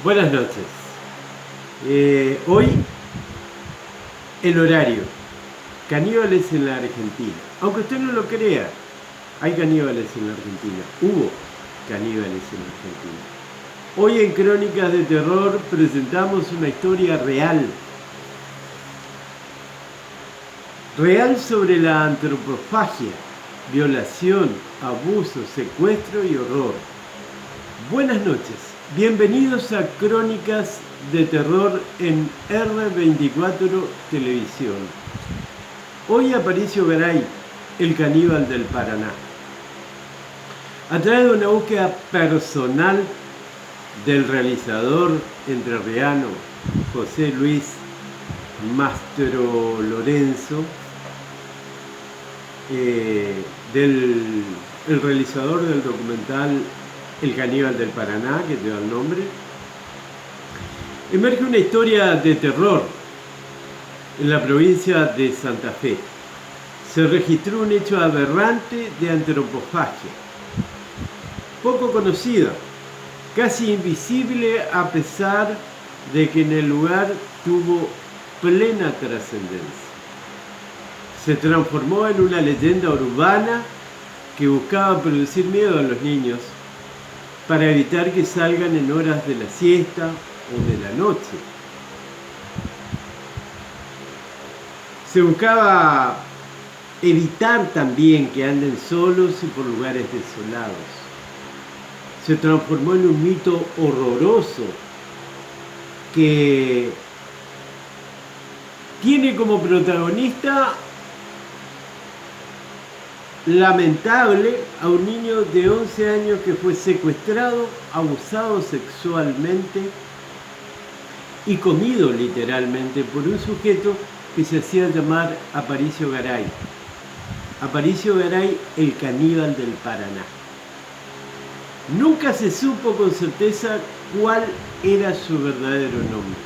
Buenas noches. Hoy el horario. Caníbales en la Argentina. Aunque usted no lo crea, hay caníbales en la Argentina. Hubo caníbales en la Argentina. Hoy en Crónicas de Terror presentamos una historia real. Real sobre la antropofagia, violación, abuso, secuestro y horror. Buenas noches. Bienvenidos a Crónicas de Terror en R24 Televisión. Hoy Aparicio Garay, el caníbal del Paraná. A través de una búsqueda personal del realizador entrerriano José Luis Mastro Lorenzo, el realizador del documental El caníbal del Paraná, que lleva el nombre, emerge una historia de terror en la provincia de Santa Fe. Se registró un hecho aberrante de antropofagia, poco conocida, casi invisible a pesar de que en el lugar tuvo plena trascendencia. Se transformó en una leyenda urbana que buscaba producir miedo a los niños para evitar que salgan en horas de la siesta o de la noche. Se buscaba evitar también que anden solos y por lugares desolados. Se transformó en un mito horroroso que tiene como protagonista lamentable a un niño de 11 años que fue secuestrado, abusado sexualmente y comido literalmente por un sujeto que se hacía llamar Aparicio Garay. Aparicio Garay, el caníbal del Paraná. Nunca se supo con certeza cuál era su verdadero nombre,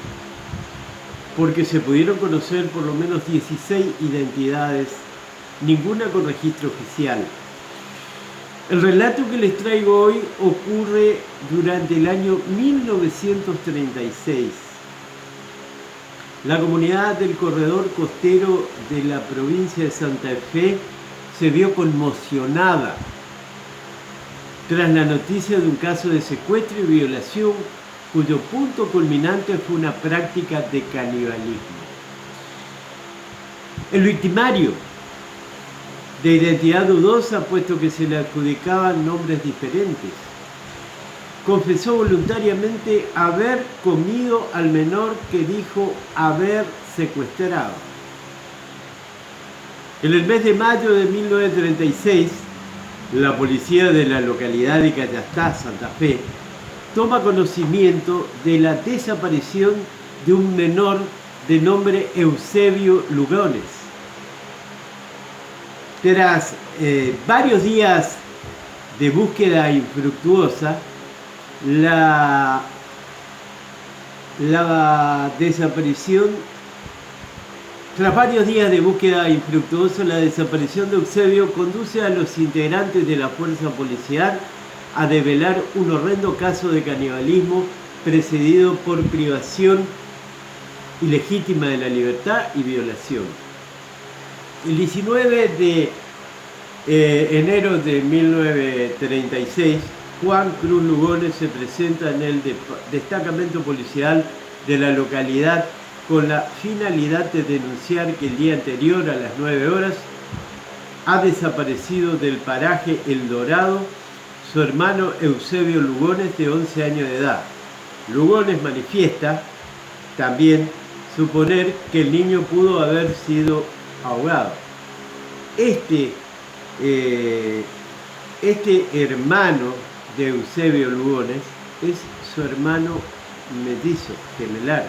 porque se pudieron conocer por lo menos 16 identidades, ninguna con registro oficial. El relato que les traigo hoy ocurre durante el año 1936. La comunidad del corredor costero de la provincia de Santa Fe se vio conmocionada tras la noticia de un caso de secuestro y violación cuyo punto culminante fue una práctica de canibalismo. El victimario, de identidad dudosa puesto que se le adjudicaban nombres diferentes, confesó voluntariamente haber comido al menor que dijo haber secuestrado. En el mes de mayo de 1936, la policía de la localidad de Cayastá, Santa Fe, toma conocimiento de la desaparición de un menor de nombre Eusebio Lugones. Tras varios días de búsqueda infructuosa, la desaparición de Eusebio conduce a los integrantes de la fuerza policial a develar un horrendo caso de canibalismo precedido por privación ilegítima de la libertad y violación. El 19 de enero de 1936, Juan Cruz Lugones se presenta en el destacamento policial de la localidad con la finalidad de denunciar que el día anterior a las 9 horas ha desaparecido del paraje El Dorado su hermano Eusebio Lugones, de 11 años de edad. Lugones manifiesta también suponer que el niño pudo haber sido ahogado. Este hermano de Eusebio Lugones es su hermano mellizo, gemelar.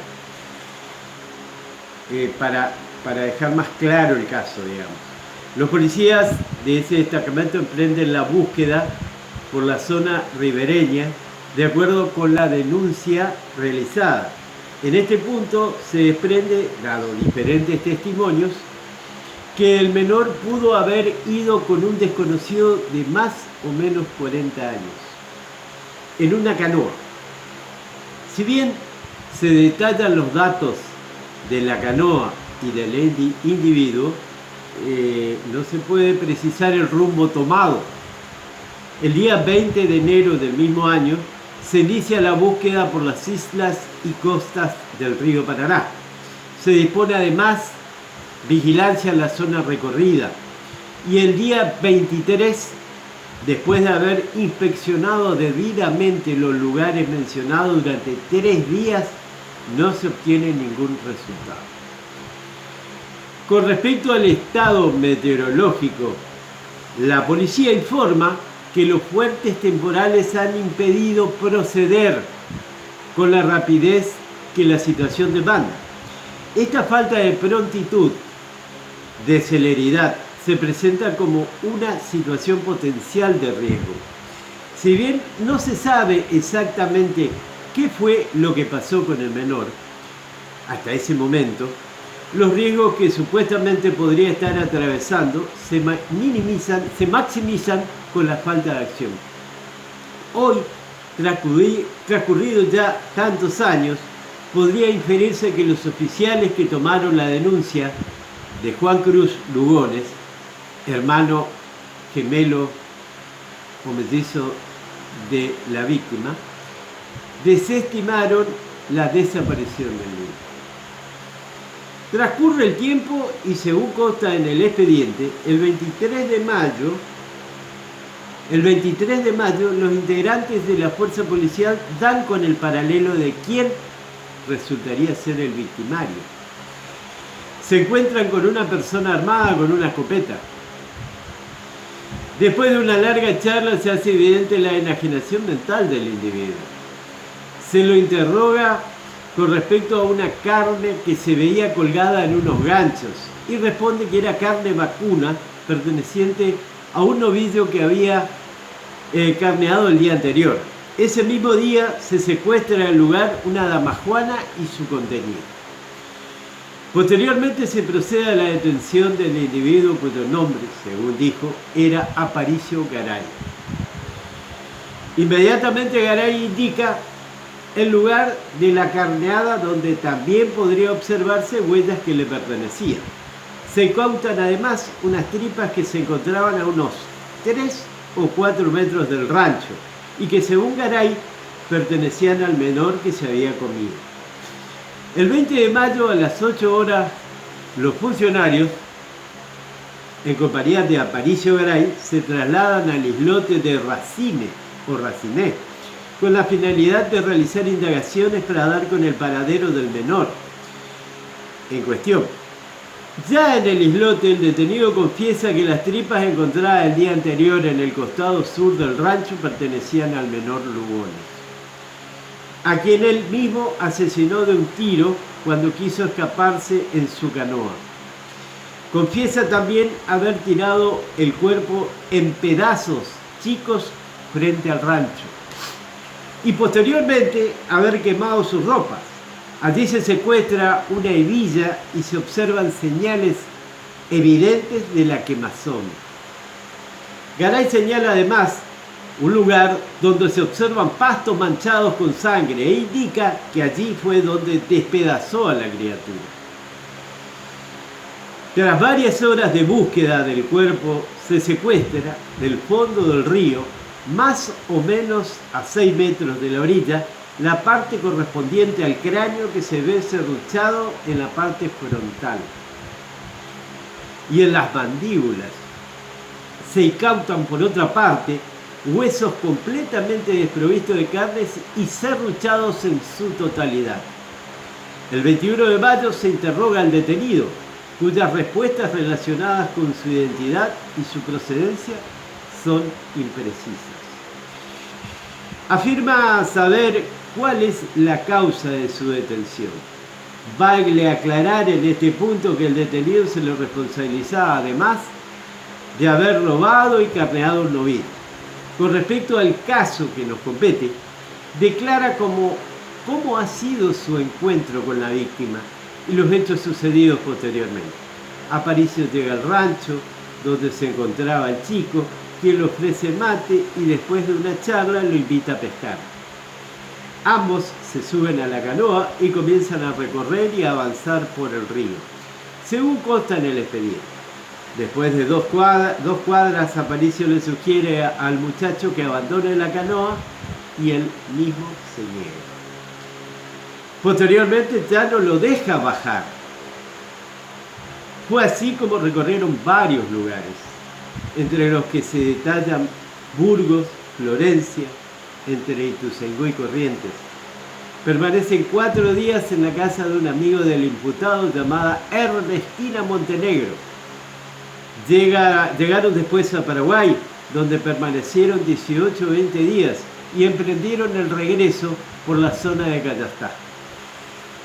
Para dejar más claro el caso, digamos. Los policías de ese destacamento emprenden la búsqueda por la zona ribereña de acuerdo con la denuncia realizada. En este punto se desprende, dado diferentes testimonios, que el menor pudo haber ido con un desconocido de más o menos 40 años en una canoa. Si bien se detallan los datos de la canoa y del individuo, no se puede precisar el rumbo tomado. El día 20 de enero del mismo año se inicia la búsqueda por las islas y costas del río Paraná. Se dispone además vigilancia en la zona recorrida. Y el día 23, después de haber inspeccionado debidamente los lugares mencionados durante 3 días, no se obtiene ningún resultado. Con respecto al estado meteorológico, la policía informa que los fuertes temporales han impedido proceder con la rapidez que la situación demanda. Esta falta de prontitud, de celeridad, se presenta como una situación potencial de riesgo. Si bien no se sabe exactamente qué fue lo que pasó con el menor hasta ese momento, los riesgos que supuestamente podría estar atravesando se maximizan con la falta de acción. Hoy, transcurridos ya tantos años, podría inferirse que los oficiales que tomaron la denuncia de Juan Cruz Lugones, hermano gemelo o mellizo de la víctima, desestimaron la desaparición del niño. Transcurre el tiempo y según consta en el expediente, el 23 de mayo los integrantes de la fuerza policial dan con el paralelo de quién resultaría ser el victimario. Se encuentran con una persona armada con una escopeta. Después de una larga charla se hace evidente la enajenación mental del individuo. Se lo interroga con respecto a una carne que se veía colgada en unos ganchos y responde que era carne vacuna perteneciente a un novillo que había carneado el día anterior. Ese mismo día se secuestra en el lugar una damajuana y su contenido. Posteriormente se procede a la detención del individuo cuyo nombre, según dijo, era Aparicio Garay. Inmediatamente Garay indica el lugar de la carneada donde también podría observarse huellas que le pertenecían. Se incautan además unas tripas que se encontraban a unos 3 o 4 metros del rancho y que según Garay pertenecían al menor que se había comido. El 20 de mayo a las 8 horas los funcionarios, en compañía de Aparicio Garay, se trasladan al islote de Racine o Raciné, con la finalidad de realizar indagaciones para dar con el paradero del menor en cuestión. Ya en el islote, el detenido confiesa que las tripas encontradas el día anterior en el costado sur del rancho pertenecían al menor Lugones, a quien él mismo asesinó de un tiro cuando quiso escaparse en su canoa. Confiesa también haber tirado el cuerpo en pedazos chicos frente al rancho y posteriormente haber quemado sus ropas. Allí se secuestra una hebilla y se observan señales evidentes de la quemazón. Garay señala además un lugar donde se observan pastos manchados con sangre e indica que allí fue donde despedazó a la criatura. Tras varias horas de búsqueda del cuerpo, se secuestra del fondo del río, más o menos a 6 metros de la orilla, la parte correspondiente al cráneo que se ve serruchado en la parte frontal y en las mandíbulas. Se incautan por otra parte huesos completamente desprovistos de carnes y serruchados en su totalidad. El 21 de mayo se interroga al detenido, cuyas respuestas relacionadas con su identidad y su procedencia son imprecisas. Afirma saber cuál es la causa de su detención. Vale aclarar en este punto que el detenido se lo responsabilizaba además de haber robado y carneado un novillo. Con respecto al caso que nos compete, declara cómo ha sido su encuentro con la víctima y los hechos sucedidos posteriormente. Aparicio llega al rancho donde se encontraba el chico, quien le ofrece mate y después de una charla lo invita a pescar. Ambos se suben a la canoa y comienzan a recorrer y a avanzar por el río, según consta en el expediente. Después de dos cuadras, Aparicio le sugiere al muchacho que abandone la canoa y él mismo se niega. Posteriormente ya no lo deja bajar. Fue así como recorrieron varios lugares, entre los que se detallan Burgos, Florencia, entre Ituzaingó y Corrientes. Permanecen 4 días en la casa de un amigo del imputado llamada Ernestina Montenegro. Llegaron después a Paraguay, donde permanecieron 18 o 20 días y emprendieron el regreso por la zona de Callastá,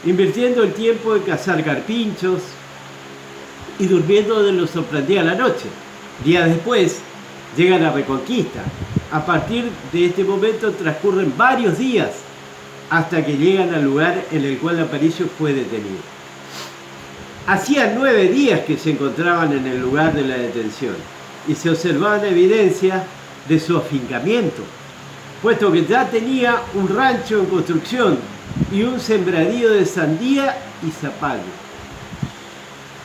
invirtiendo el tiempo en cazar carpinchos y durmiendo donde los sorprendía la noche. Días después llegan a Reconquista. A partir de este momento transcurren varios días hasta que llegan al lugar en el cual Aparicio fue detenido. Hacía 9 días que se encontraban en el lugar de la detención y se observaban evidencias de su afincamiento, puesto que ya tenía un rancho en construcción y un sembradío de sandía y zapallo.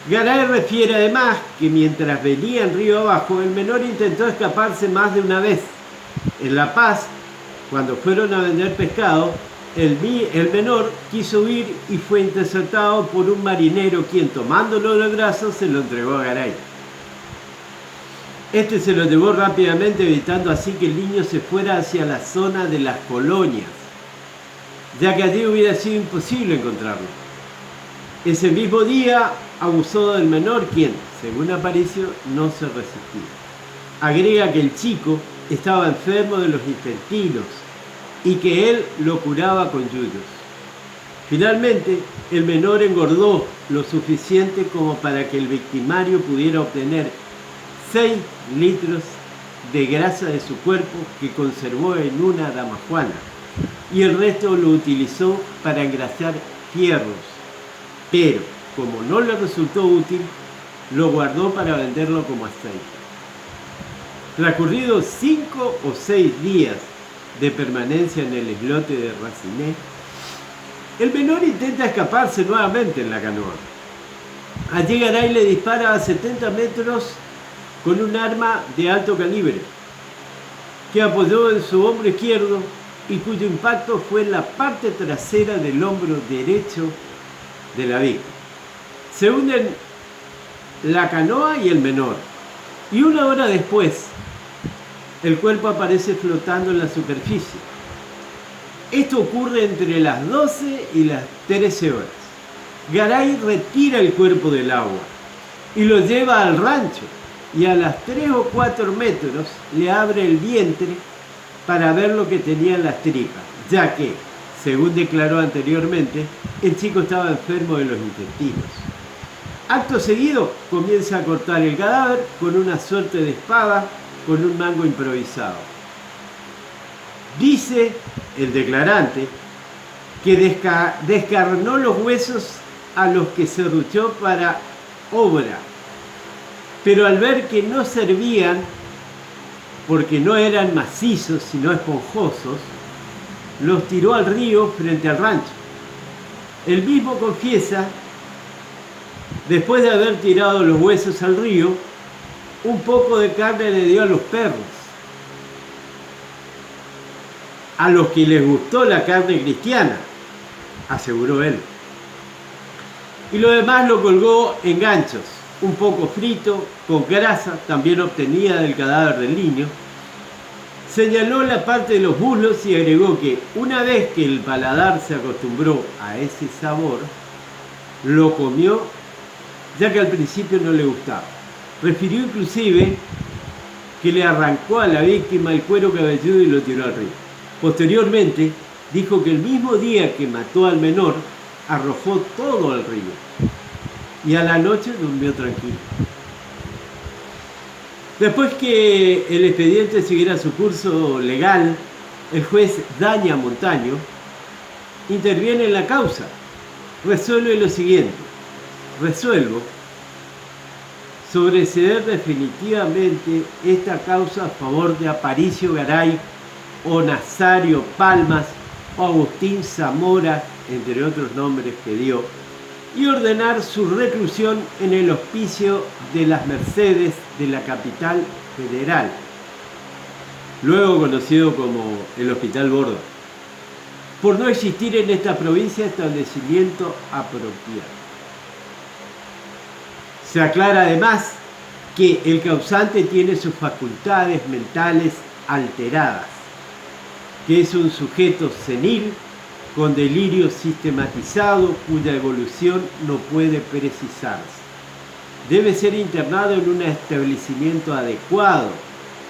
Garay refiere además que mientras venían río abajo, el menor intentó escaparse más de una vez. En La Paz, cuando fueron a vender pescado, el menor quiso huir y fue interceptado por un marinero quien, tomándolo del brazo, se lo entregó a Garay. Este se lo llevó rápidamente, evitando así que el niño se fuera hacia la zona de las colonias, ya que allí hubiera sido imposible encontrarlo. Ese mismo día abusó del menor, quien, según Aparicio, no se resistía. Agrega que el chico estaba enfermo de los intestinos y que él lo curaba con yuyos. Finalmente, el menor engordó lo suficiente como para que el victimario pudiera obtener 6 litros de grasa de su cuerpo que conservó en una damajuana, y el resto lo utilizó para engrasar fierros, pero como no le resultó útil, lo guardó para venderlo como aceite. Transcurridos 5 o 6 días de permanencia en el islote de Raciné, el menor intenta escaparse nuevamente en la canoa. Allí Garay le dispara a 70 metros con un arma de alto calibre que apoyó en su hombro izquierdo y cuyo impacto fue en la parte trasera del hombro derecho de la víctima. Se hunden la canoa y el menor, y 1 hora después el cuerpo aparece flotando en la superficie. Esto ocurre entre las 12 y las 13 horas. Garay retira el cuerpo del agua y lo lleva al rancho, y a las 3 o 4 metros le abre el vientre para ver lo que tenía en las tripas, ya que, según declaró anteriormente, el chico estaba enfermo de los intestinos. Acto seguido comienza a cortar el cadáver con una suerte de espada con un mango improvisado. Dice el declarante que descarnó los huesos a los que serruchó para obra, pero al ver que no servían porque no eran macizos sino esponjosos, los tiró al río frente al rancho. Él mismo confiesa, después de haber tirado los huesos al río, un poco de carne le dio a los perros, a los que les gustó la carne cristiana, aseguró él. Y lo demás lo colgó en ganchos, un poco frito, con grasa, también obtenida del cadáver del niño. Señaló la parte de los muslos y agregó que una vez que el paladar se acostumbró a ese sabor, lo comió, ya que al principio no le gustaba. Refirió inclusive que le arrancó a la víctima el cuero cabelludo y lo tiró al río. Posteriormente, dijo que el mismo día que mató al menor, arrojó todo al río y a la noche durmió tranquilo. Después que el expediente siguiera su curso legal, el juez Daña Montaño interviene en la causa. Resuelve lo siguiente: resuelvo sobreseer definitivamente esta causa a favor de Aparicio Garay o Nazario Palmas o Agustín Zamora, entre otros nombres que dio, y ordenar su reclusión en el hospicio de las Mercedes de la capital federal, luego conocido como el Hospital Borda, por no existir en esta provincia establecimiento apropiado. Se aclara además que el causante tiene sus facultades mentales alteradas, que es un sujeto senil con delirio sistematizado cuya evolución no puede precisarse. Debe ser internado en un establecimiento adecuado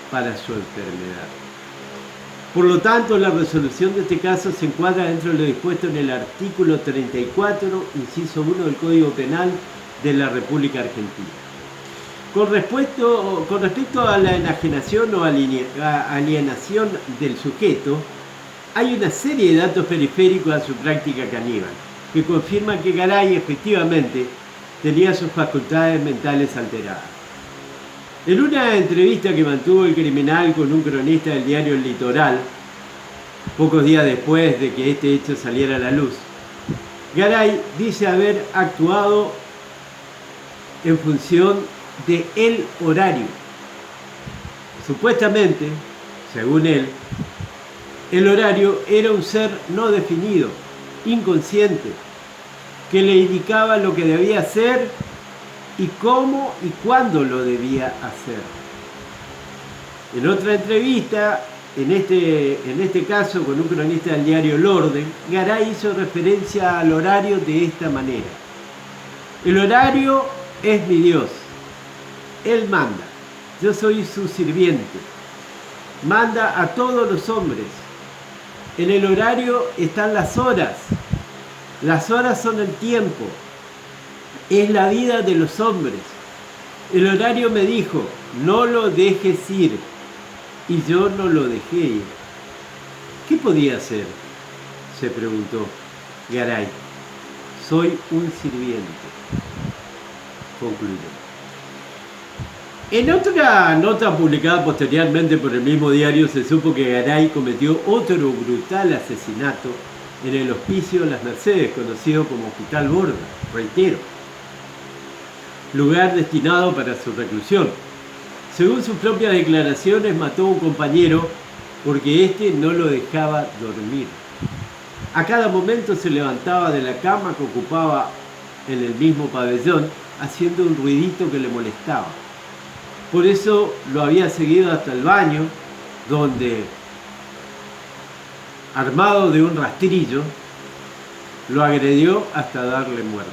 para su enfermedad. Por lo tanto, la resolución de este caso se encuadra dentro de lo dispuesto en el artículo 34, inciso 1 del Código Penal de la República Argentina. Con respecto a la enajenación o alienación del sujeto, hay una serie de datos periféricos a su práctica caníbal que confirman que Garay efectivamente tenía sus facultades mentales alteradas. En una entrevista que mantuvo el criminal con un cronista del diario El Litoral, pocos días después de que este hecho saliera a la luz, Garay dice haber actuado en función del horario. Supuestamente, según él, el horario era un ser no definido, inconsciente, que le indicaba lo que debía hacer y cómo y cuándo lo debía hacer. En otra entrevista, en este caso con un cronista del diario El Orden, Garay hizo referencia al horario de esta manera: el horario es mi Dios, Él manda, yo soy su sirviente, manda a todos los hombres. En el horario están las horas son el tiempo, es la vida de los hombres. El horario me dijo, no lo dejes ir, y yo no lo dejé ir. ¿Qué podía hacer?, se preguntó Garay. Soy un sirviente, concluyó. En otra nota publicada posteriormente por el mismo diario se supo que Garay cometió otro brutal asesinato en el hospicio Las Mercedes, conocido como Hospital Borda, reitero, lugar destinado para su reclusión. Según sus propias declaraciones, mató a un compañero porque éste no lo dejaba dormir. A cada momento se levantaba de la cama que ocupaba en el mismo pabellón, haciendo un ruidito que le molestaba. Por eso lo había seguido hasta el baño, donde, armado de un rastrillo, lo agredió hasta darle muerte.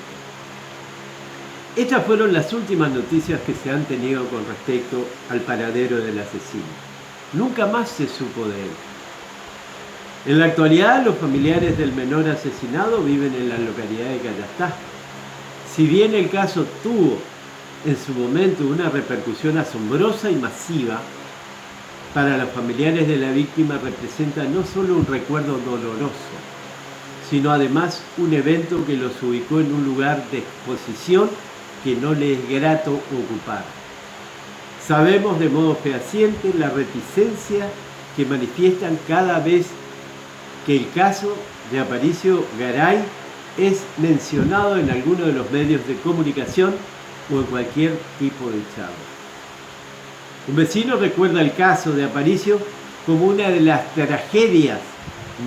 Estas fueron las últimas noticias que se han tenido con respecto al paradero del asesino. Nunca más se supo de él. En la actualidad, los familiares del menor asesinado viven en la localidad de Cayastá. Si bien el caso tuvo en su momento una repercusión asombrosa y masiva, para los familiares de la víctima representa no solo un recuerdo doloroso, sino además un evento que los ubicó en un lugar de exposición que no les es grato ocupar. Sabemos de modo fehaciente la reticencia que manifiestan cada vez que el caso de Aparicio Garay es mencionado en alguno de los medios de comunicación o en cualquier tipo de charla. Un vecino recuerda el caso de Aparicio como una de las tragedias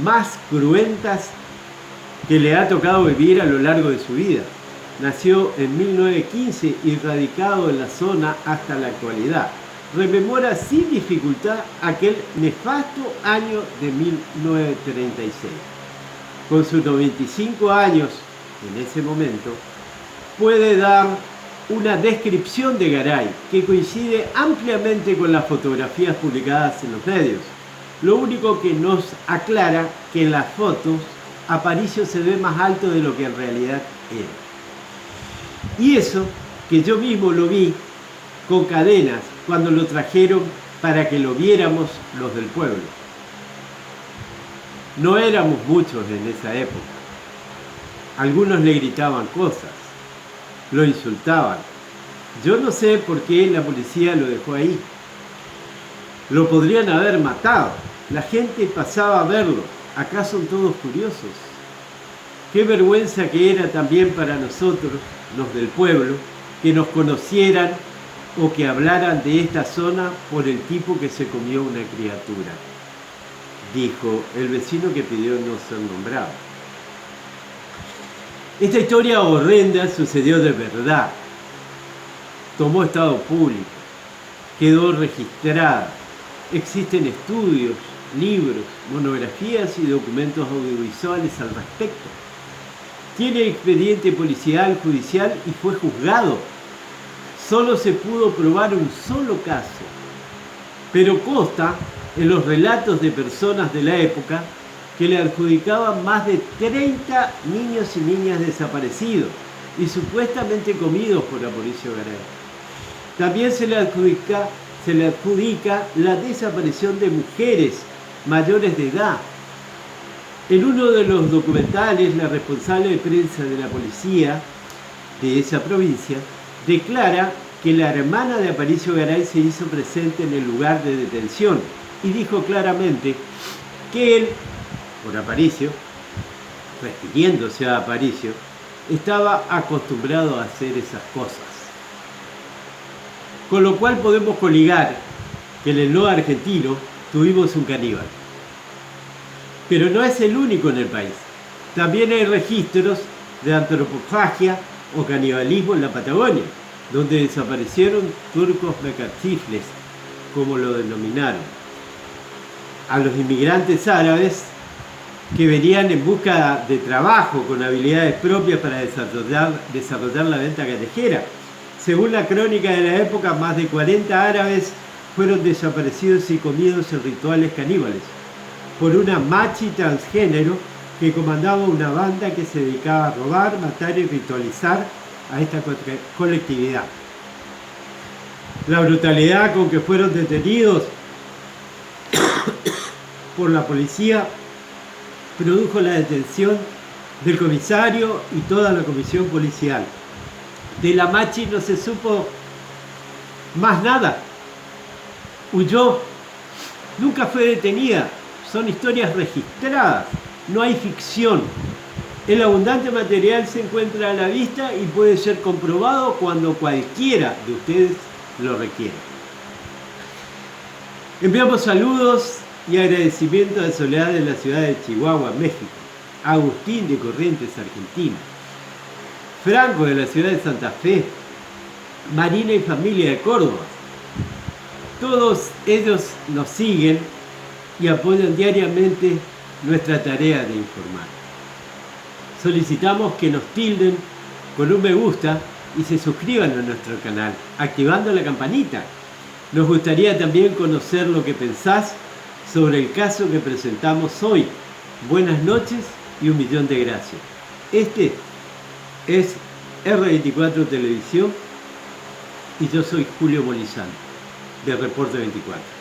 más cruentas que le ha tocado vivir a lo largo de su vida. Nació en 1915 y radicado en la zona hasta la actualidad. Rememora sin dificultad aquel nefasto año de 1936. Con sus 95 años, en ese momento, puede dar una descripción de Garay que coincide ampliamente con las fotografías publicadas en los medios. Lo único que nos aclara que en las fotos Aparicio se ve más alto de lo que en realidad era. Y eso que yo mismo lo vi con cadenas cuando lo trajeron para que lo viéramos los del pueblo. No éramos muchos en esa época. Algunos le gritaban cosas, lo insultaban. Yo no sé por qué la policía lo dejó ahí. Lo podrían haber matado. La gente pasaba a verlo. Acá son todos curiosos. Qué vergüenza que era también para nosotros, los del pueblo, que nos conocieran o que hablaran de esta zona por el tipo que se comió una criatura, dijo el vecino que pidió no ser nombrado. Esta historia horrenda sucedió de verdad. Tomó estado público, quedó registrada. Existen estudios, libros, monografías y documentos audiovisuales al respecto. Tiene expediente policial, judicial y fue juzgado. Solo se pudo probar un solo caso, pero consta en los relatos de personas de la época que le adjudicaban más de 30 niños y niñas desaparecidos y supuestamente comidos por Aparicio Garay. También se le adjudica la desaparición de mujeres mayores de edad. En uno de los documentales, la responsable de prensa de la policía de esa provincia declara que la hermana de Aparicio Garay se hizo presente en el lugar de detención y dijo claramente que él, por Aparicio, refiriéndose a Aparicio, estaba acostumbrado a hacer esas cosas. Con lo cual podemos coligar que en el no argentino tuvimos un caníbal. Pero no es el único en el país. También hay registros de antropofagia o canibalismo en la Patagonia, donde desaparecieron turcos mecachifles, como lo denominaron. A los inmigrantes árabes que venían en busca de trabajo con habilidades propias para desarrollar la venta callejera. Según la crónica de la época, más de 40 árabes fueron desaparecidos y comidos en rituales caníbales por una machi transgénero que comandaba una banda que se dedicaba a robar, matar y ritualizar a esta colectividad. La brutalidad con que fueron detenidos por la policía produjo la detención del comisario y toda la comisión policial. De la machi no se supo más nada. Huyó, nunca fue detenida. Son historias registradas, no hay ficción. El abundante material se encuentra a la vista y puede ser comprobado cuando cualquiera de ustedes lo requiera. Enviamos saludos y agradecimientos a Soledad de la ciudad de Chihuahua, México, Agustín de Corrientes, Argentina, Franco de la ciudad de Santa Fe, Marina y familia de Córdoba. Todos ellos nos siguen y apoyan diariamente nuestra tarea de informar. Solicitamos que nos tilden con un me gusta y se suscriban a nuestro canal, activando la campanita. Nos gustaría también conocer lo que pensás sobre el caso que presentamos hoy. Buenas noches y 1.000.000 de gracias. Este es R24 Televisión y yo soy Julio Molizano, de Reporte 24.